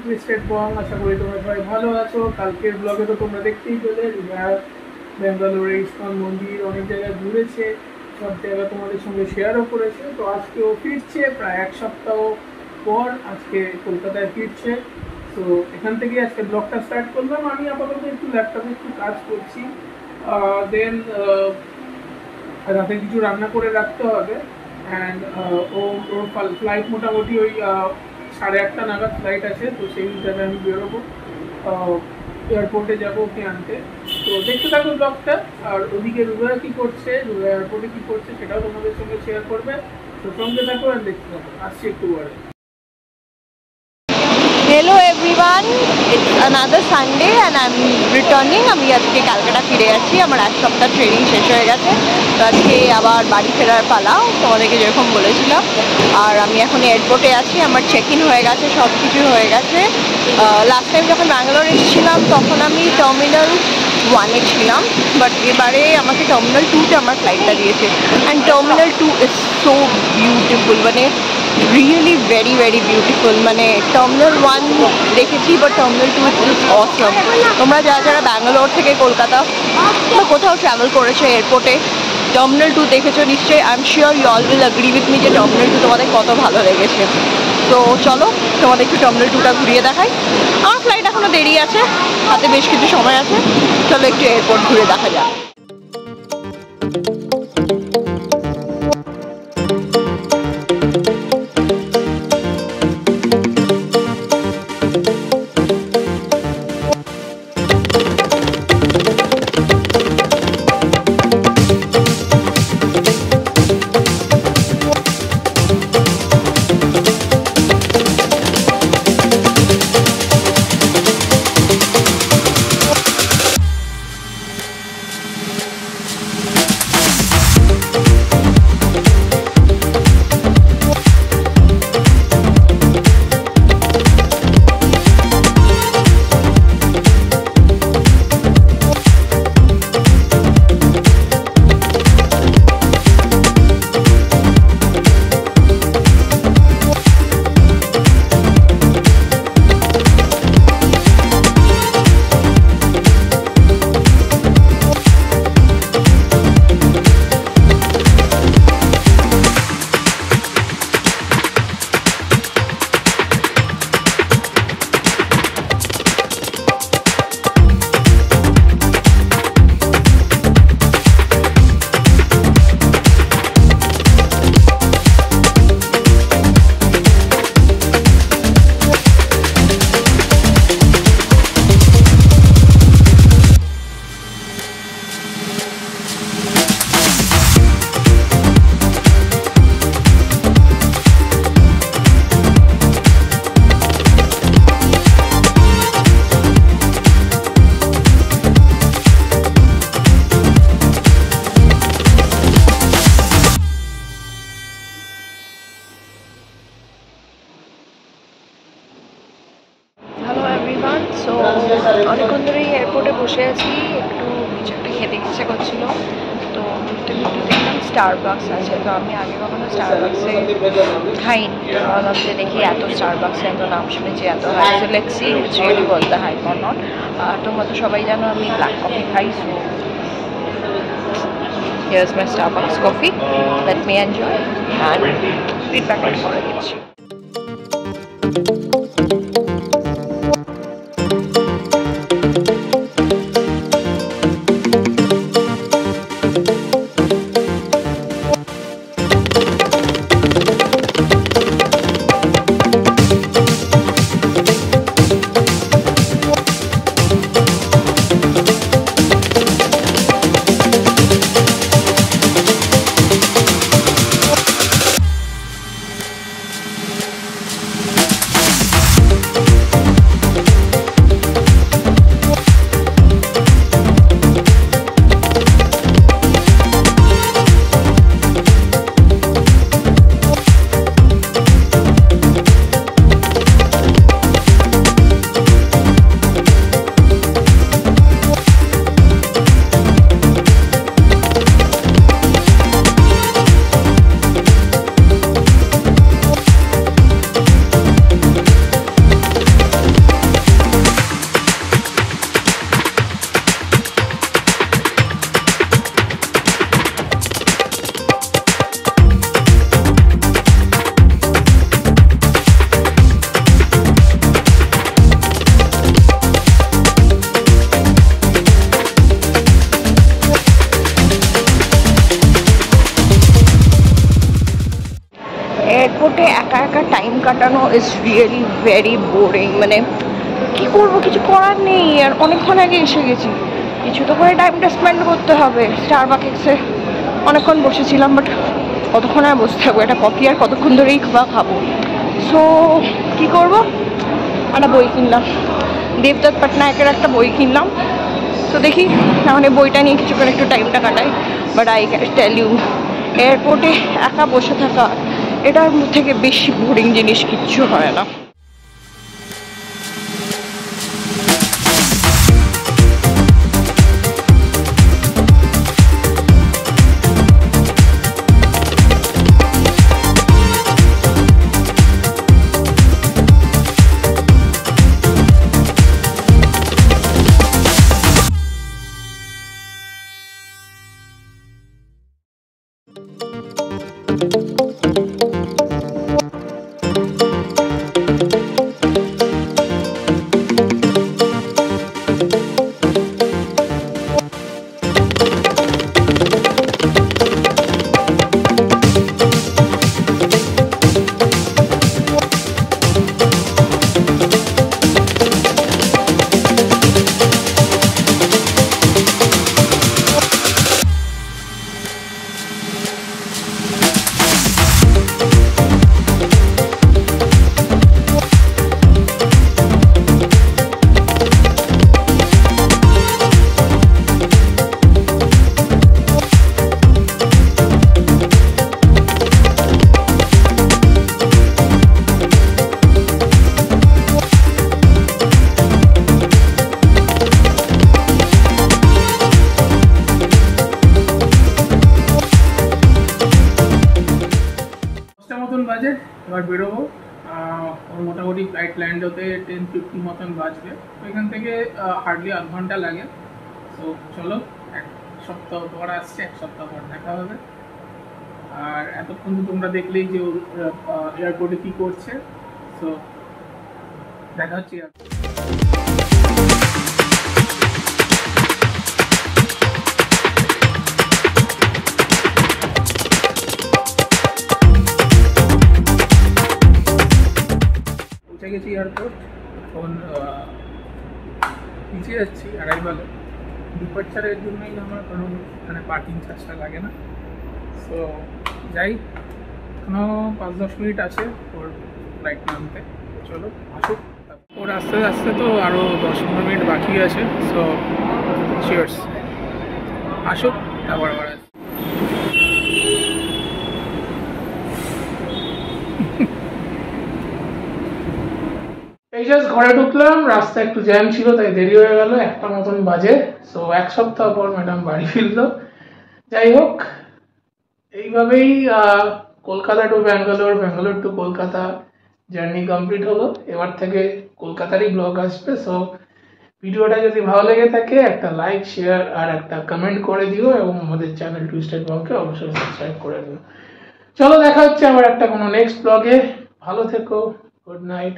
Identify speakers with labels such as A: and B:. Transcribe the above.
A: Twisted বং। আশা করি তোমরা সবাই ভালো আছো। কালকের ব্লগে তো তোমরা দেখতেই পেলে ব্যাঙ্গালোরে ইস্কন মন্দির অনেক জায়গায় ঘুরেছে, সব জায়গা তোমাদের সঙ্গে শেয়ারও করেছে। তো আজকেও ফিরছে, প্রায় এক সপ্তাহ পর আজকে কলকাতায় ফিরছে। তো এখান থেকে আজকে ব্লগটা স্টার্ট করলাম। আমি আপাতত একটু ল্যাপটপে একটু কাজ করছি, দেন রাতে কিছু রান্না করে রাখতে হবে। অ্যান্ড ওর ফ্লাইট মোটামুটি ওই 8:30 নাগাদ ফ্লাইট আছে। তো সেই হিসাবে আমি বেরোবো, এয়ারপোর্টে যাবো ওকে আনতে। তো দেখতে থাকো ব্লগটা। আর ওদিকে রুবেয়া কী করছে, রুবেয়া এয়ারপোর্টে কী করছে সেটাও তোমাদের সঙ্গে শেয়ার করবে। তো সঙ্গে থাকো আর দেখতে থাকো। আসছি একটু পরে।
B: Hello everyone, it's another Sunday and I'm returning. আমি আজকে ক্যালকাটা ফিরে যাচ্ছি, আমার এক সপ্তাহ ট্রেনিং শেষ হয়ে গেছে। তো আজকে আবার বাড়ি ফেরার পালা, তোমাদেরকে যেরকম বলেছিলাম। আর আমি এখন এয়ারপোর্টে আছি, আমার চেক ইন হয়ে গেছে, সব কিছু হয়ে গেছে। লাস্ট টাইম যখন ব্যাঙ্গালোর এসেছিলাম তখন আমি টার্মিনাল 1-এ ছিলাম, বাট এবারে আমাকে টার্মিনাল 2-তে আমার ফ্লাইটটা দিয়েছে। And terminal 2 is so beautiful, মানে রিয়েলি ভেরি ভেরি বিউটিফুল। মানে টার্মিনাল 1 দেখেছি, বাট টার্মিনাল 2 ইজ অসম। তোমরা যারা যারা ব্যাঙ্গালোর থেকে কলকাতা বা কোথাও ট্রাভেল করেছো এয়ারপোর্টে, টার্মিনাল 2 দেখেছো নিশ্চয়ই। I am sure you all will agree with me যে টার্মিনাল 2 তোমাদের কত ভালো লেগেছে। তো চলো তোমাদের একটু টার্মিনাল 2টা ঘুরিয়ে দেখাই। আমার ফ্লাইট এখনও দেরি আছে, হাতে বেশ কিছু সময় আছে। চলো একটু এয়ারপোর্ট ঘুরে দেখা যাক। অনেকক্ষণ ধরেই এয়ারপোর্টে বসে আছি, একটু কিছু একটা খেতে ইচ্ছে করছিল। তো একটু দেখলাম স্টারবাকস আছে, তো আমি আগে কখনো স্টারবাক্সে খাইনি। ভাবলাম যে দেখি এত স্টারবাক্সে এত নাম শুনেছি, এত হাই, so let's see it's really worth the hype or not. তোমরা তো সবাই জানো আমি ব্ল্যাক কফি খাই, so here's my Starbucks coffee. Let me enjoy and feedback later করে দিচ্ছি। It's really very boring. মানে কি করবো, কিছু করার নেই, আর অনেকক্ষণ আগে এসে গেছি, কিছু তো করে টাইমটা স্পেন্ড করতে হবে। স্টারবাকসে অনেকক্ষণ বসেছিলাম, বাট কতক্ষণ আর বসে থাকবো, একটা কফি আর কতক্ষণ ধরেই খাবো। সো কি করবো, একটা বই কিনলাম, দেবদত্ত পটনায়কের একটা বই কিনলাম। তো দেখি এখন এই বইটা নিয়ে কিছু করে একটু টাইমটা কাটাই। But I can tell you, এয়ারপোর্টে একা বসে থাকা এটার থেকে বেশি বোরিং জিনিস কিচ্ছু হয় না।
A: বাজে, এবার বেরোবো। মোটামুটি ফ্লাইট ল্যান্ড হতে 10:50 মতন বাজবে। তো এখান থেকে হার্ডলি আধ ঘন্টা লাগে। তো চলো, এক সপ্তাহ পর আসছে, এক সপ্তাহ পর দেখা হবে। আর এতক্ষণ তো তোমরা দেখলেই যে এয়ারপোর্টে কি করছে। তো দেখা হচ্ছে। পৌঁছে গেছি এয়ারপোর্ট, এখন পিছিয়ে যাচ্ছি অ্যারাইভালে। ডিপার্চারের জন্যই আমার, কারণ এখানে পার্কিং চার্জটা লাগে না। সো যাই, এখনো 5-10 মিনিট আছে ওর ফ্লাইট নামতে। চলো আসুক, ওর আস্তে আস্তে তো আরও 10-15 মিনিট বাকি আছে। সো চিয়ার্স, আসুক তারপর আবার আসি। এই জাস্ট ঘরে ঢুকলাম, রাস্তা একটু জ্যাম ছিল তাই দেরি হয়ে গেল, 1টা মতন বাজে। সো এক সপ্তাহ পর ম্যাডাম বাড়ি ফিরলো। যাই হোক, এইভাবেই Kolkata to Bangalore, Bangalore to Kolkata journey complete হলো। এবার থেকে কলকাতারই ব্লগ আসবে। সো ভিডিওটা যদি ভালো লেগে থাকে একটা লাইক, শেয়ার আর একটা কমেন্ট করে দিও, এবং আমাদের চ্যানেল টুইস্টেড ব্লগকে অবশ্যই সাবস্ক্রাইব করে দিও। চলো, দেখা হচ্ছে আবার একটা কোনো নেক্সট ব্লগে। ভালো থেকো, গুড নাইট।